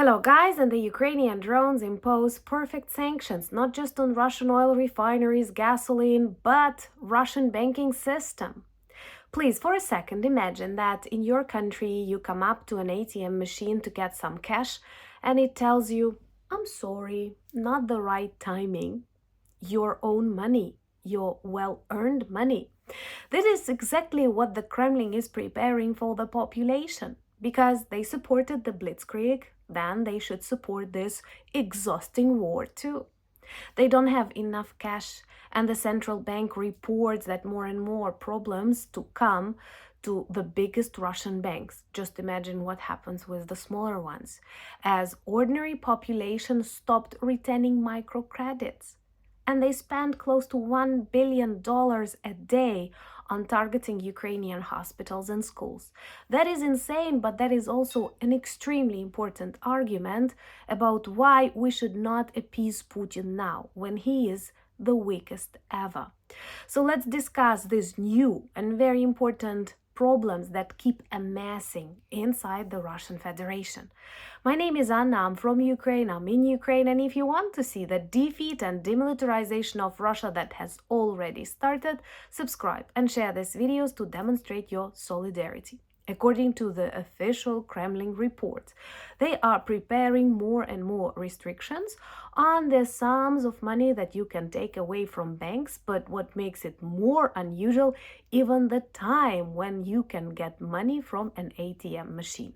Hello guys, and the Ukrainian drones impose perfect sanctions not just on Russian oil refineries, gasoline, but Russian banking system. Please, for a second, imagine that in your country you come up to an ATM machine to get some cash and it tells you, I'm sorry, not the right timing. Your own money, your well-earned money. This is exactly what the Kremlin is preparing for the population. Because they supported the Blitzkrieg, then they should support this exhausting war too. They don't have enough cash, and the central bank reports that more and more problems to come to the biggest Russian banks. Just imagine what happens with the smaller ones, as ordinary population stopped retaining microcredits. And they spend close to $1 billion a day on targeting Ukrainian hospitals and schools. That is insane, but that is also an extremely important argument about why we should not appease Putin now, when he is the weakest ever. So let's discuss these new and very important problems that keep amassing inside the Russian Federation. My name is Anna, I'm from Ukraine, I'm in Ukraine, and if you want to see the defeat and demilitarization of Russia that has already started, subscribe and share these videos to demonstrate your solidarity. According to the official Kremlin report, they are preparing more and more restrictions on the sums of money that you can take away from banks, but what makes it more unusual, even the time when you can get money from an ATM machine.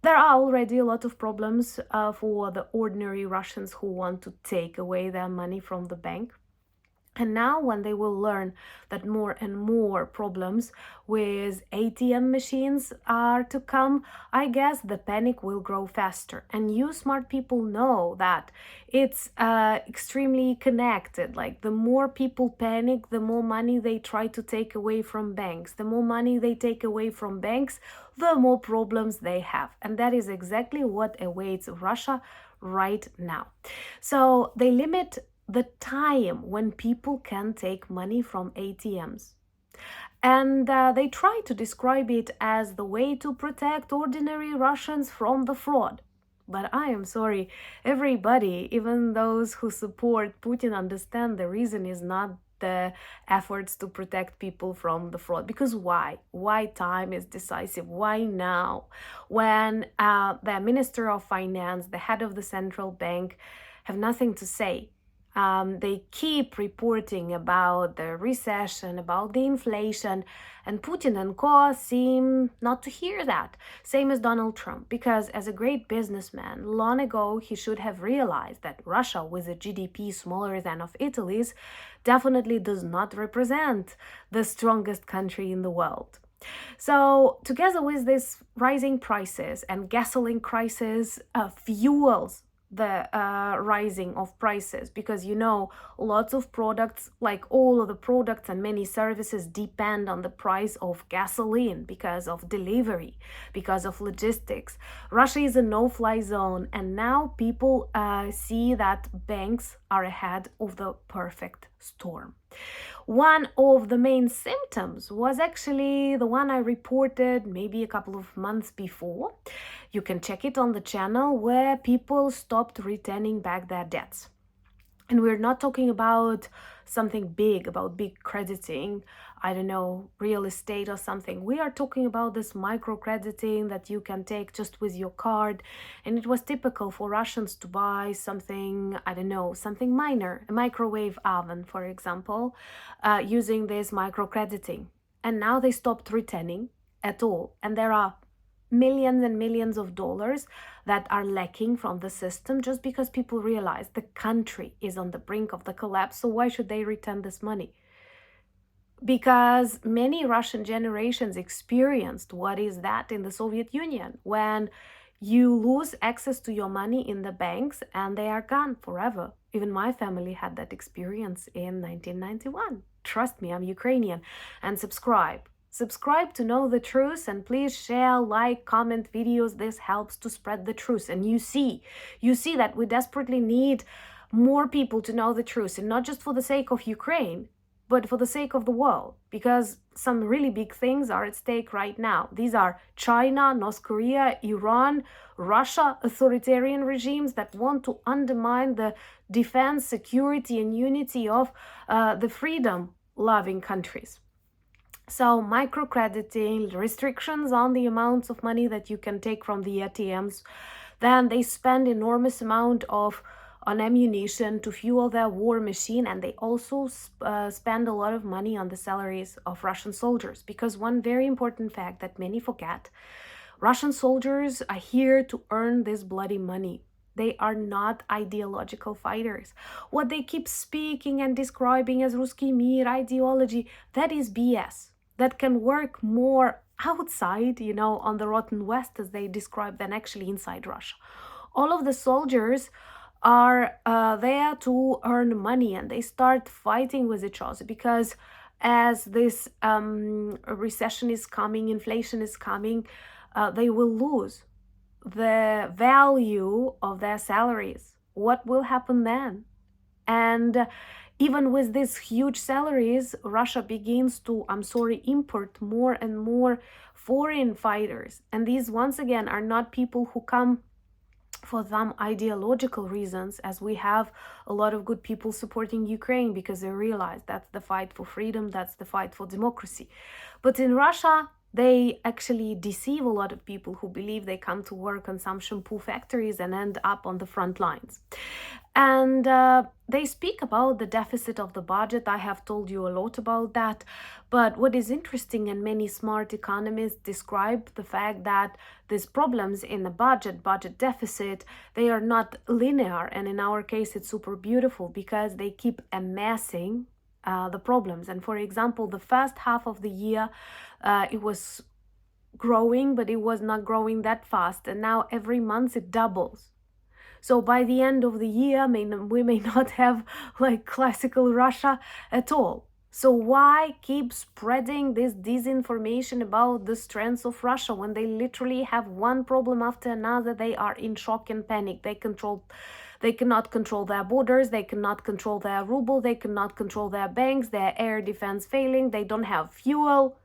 There are already a lot of problems for the ordinary Russians who want to take away their money from the bank. And now when they will learn that more and more problems with ATM machines are to come, I guess the panic will grow faster. And you smart people know that it's extremely connected. Like the more people panic, the more money they try to take away from banks. The more money they take away from banks, the more problems they have. And that is exactly what awaits Russia right now. So they limit the time when people can take money from ATMs. And they try to describe it as the way to protect ordinary Russians from the fraud. But I am sorry, everybody, even those who support Putin, understand the reason is not the efforts to protect people from the fraud. Because why? Why time is decisive? Why now? When the Minister of Finance, the head of the central bank, have nothing to say. They keep reporting about the recession, about the inflation, and Putin and co seem not to hear that. Same as Donald Trump, because as a great businessman, long ago he should have realized that Russia, with a GDP smaller than of Italy's, definitely does not represent the strongest country in the world. So together with this rising prices and gasoline crisis fuels the rising of prices, because lots of products, like all of the products and many services, depend on the price of gasoline because of delivery, because of logistics. Russia is a no-fly zone, and now people see that banks are ahead of the perfect storm. One of the main symptoms was actually the one I reported maybe a couple of months before. You can check it on the channel, where people stopped returning back their debts. And we're not talking about something big, about big crediting, I don't know, real estate or something. We are talking about this microcrediting that you can take just with your card. And it was typical for Russians to buy something, I don't know, something minor, a microwave oven, for example, using this microcrediting. And now they stopped returning at all. And there are millions and millions of dollars that are lacking from the system just because people realize the country is on the brink of the collapse. So why should they return this money? Because many Russian generations experienced what is that in the Soviet Union, when you lose access to your money in the banks and they are gone forever. Even my family had that experience in 1991. Trust me, I'm Ukrainian. And Subscribe to know the truth, and please share, like, comment videos. This helps to spread the truth. And you see that we desperately need more people to know the truth, and not just for the sake of Ukraine, but for the sake of the world, because some really big things are at stake right now. These are China, North Korea, Iran, Russia, authoritarian regimes that want to undermine the defense, security, and unity of the freedom-loving countries. So microcrediting, restrictions on the amounts of money that you can take from the ATMs, then they spend enormous amount on ammunition to fuel their war machine, and they also spend a lot of money on the salaries of Russian soldiers. Because one very important fact that many forget, Russian soldiers are here to earn this bloody money. They are not ideological fighters. What they keep speaking and describing as Ruski Mir ideology, that is BS. That can work more outside, on the rotten West, as they describe, than actually inside Russia. All of the soldiers are there to earn money, and they start fighting with each other because as this recession is coming, inflation is coming, they will lose the value of their salaries. What will happen then? And even with these huge salaries, Russia begins to, import more and more foreign fighters. And these, once again, are not people who come for some ideological reasons, as we have a lot of good people supporting Ukraine because they realize that's the fight for freedom, that's the fight for democracy. But in Russia, they actually deceive a lot of people who believe they come to work on some shampoo factories and end up on the front lines. And they speak about the deficit of the budget. I have told you a lot about that. But what is interesting, and many smart economists describe the fact that these problems in the budget deficit, they are not linear. And in our case, it's super beautiful because they keep amassing the problems. And for example, the first half of the year, it was growing, but it was not growing that fast. And now every month it doubles. So by the end of the year, we may not have like classical Russia at all. So why keep spreading this disinformation about the strengths of Russia when they literally have one problem after another? They are in shock and panic. They cannot control their borders, they cannot control their ruble, they cannot control their banks, their air defense failing, they don't have fuel.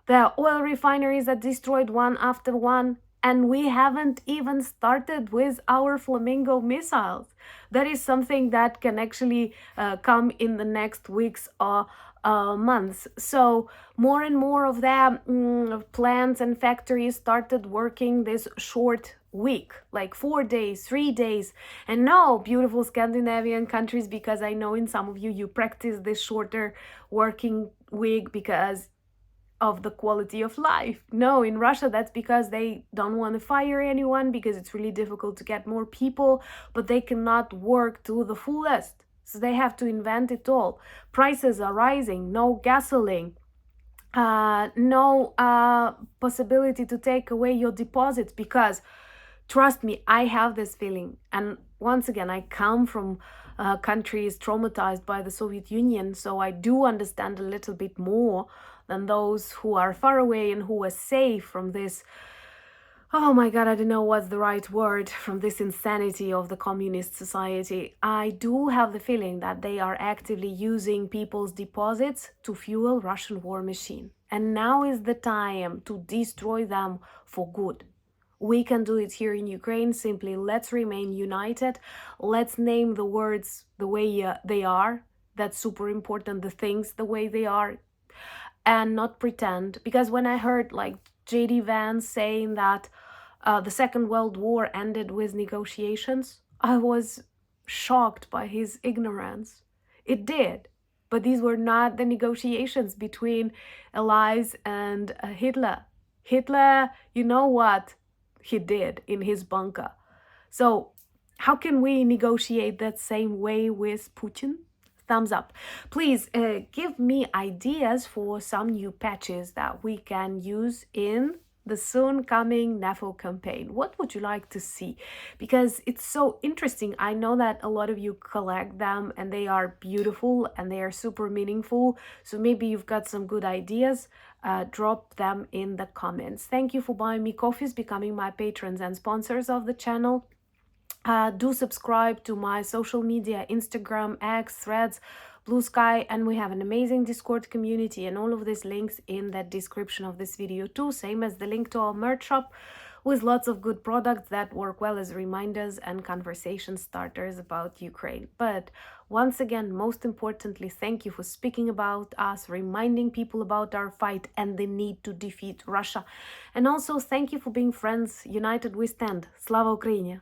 Their oil refineries are destroyed one after one. And we haven't even started with our Flamingo missiles. That is something that can actually come in the next weeks or months. So more and more of their plants and factories started working this short week, like 4 days, 3 days. And no, beautiful Scandinavian countries, because I know in some of you practice this shorter working week because of the quality of life. No, in Russia, that's because they don't want to fire anyone because it's really difficult to get more people, but they cannot work to the fullest. So they have to invent it all. Prices are rising, no gasoline, no possibility to take away your deposits because, trust me, I have this feeling. And once again, I come from countries traumatized by the Soviet Union, so I do understand a little bit more than those who are far away and who are safe from this, oh my God, I don't know what's the right word, from this insanity of the communist society. I do have the feeling that they are actively using people's deposits to fuel Russian war machine. And now is the time to destroy them for good. We can do it here in Ukraine. Simply let's remain united. Let's name the words the way they are. That's super important, the things the way they are. And not pretend. Because when I heard like J.D. Vance saying that the Second World War ended with negotiations, I was shocked by his ignorance. It did. But these were not the negotiations between Allies and Hitler. Hitler, you know what he did in his bunker. So how can we negotiate that same way with Putin? Thumbs up. Please give me ideas for some new patches that we can use in the soon coming NAFO campaign. What would you like to see? Because it's so interesting. I know that a lot of you collect them and they are beautiful and they are super meaningful. So maybe you've got some good ideas. Drop them in the comments. Thank you for buying me coffees, becoming my patrons and sponsors of the channel. Do subscribe to my social media, Instagram, X, Threads, Blue Sky, and we have an amazing Discord community, and all of these links in the description of this video too, same as the link to our merch shop with lots of good products that work well as reminders and conversation starters about Ukraine. But once again, most importantly, thank you for speaking about us, reminding people about our fight and the need to defeat Russia. And also, thank you for being friends. United we stand. Slava Ukraini!